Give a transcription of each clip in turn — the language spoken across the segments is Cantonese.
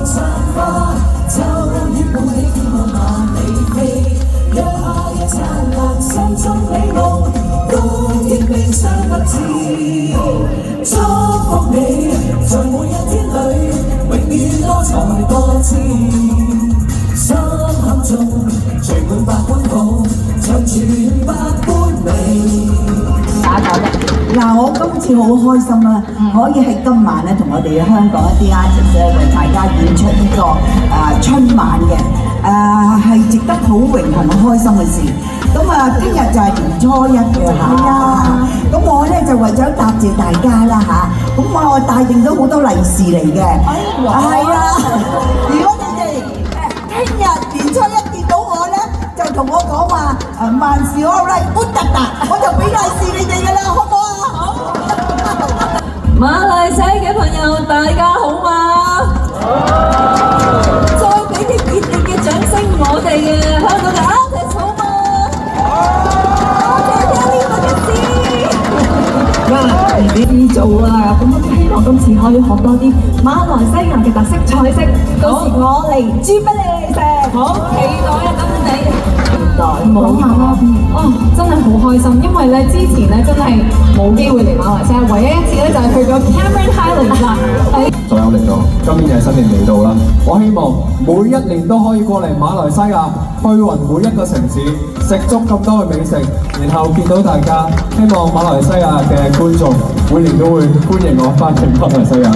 散花，就讓雨伴你天空萬里飛，讓夏夜燦爛心中美夢，共結冰霜不知，祝福你在每一天裏永遠多才多姿，心坎中聚滿百般好，長存百般美。嗱，我今次好開心啦，可以喺今晚咧同我哋香港一啲 artist 為大家演出呢個春晚嘅，係值得好榮幸、好開心嘅事。咁啊，聽日就係年初一嘅嚇，咁我咧就為咗答謝大家啦嚇，咁我帶定咗好多利是嚟嘅，係啊，如果你哋聽日年初一見到我咧，就同我講話萬事 all right， 烏達達，我就俾利是你哋噶啦，好唔好啊？馬來西亞嘅朋友，大家好嘛？再俾啲熱烈嘅掌聲，我哋嘅香港嘅 artist 好嘛？多謝 Kelly 嘅支持。你做啊，咁希望今次可以學多啲馬來西亞嘅特色菜式，到時我嚟煮俾你哋食。好期待啊！等你。講下啦，真係好開心，因為咧之前咧真係冇機會嚟馬來西亞，唯一一次咧就係去咗 Cameron Highlands 啦。仲有嚟到，今年就係新年嚟到啦！我希望每一年都可以過嚟馬來西亞，去勻每一個城市，食足咁多嘅美食，然後見到大家。希望馬來西亞嘅觀眾每年都會歡迎我翻嚟馬來西亞。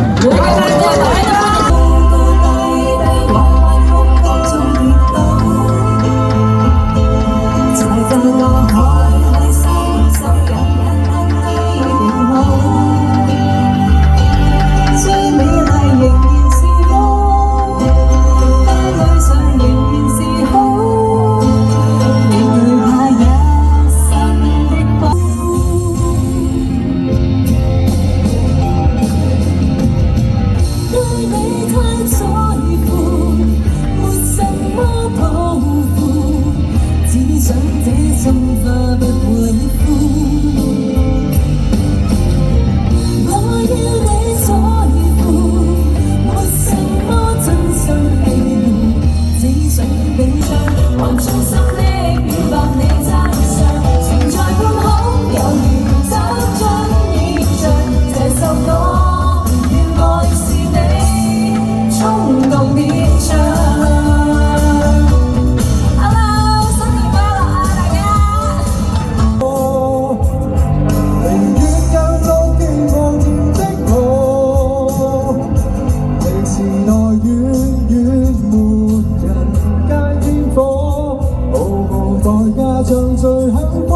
像最響。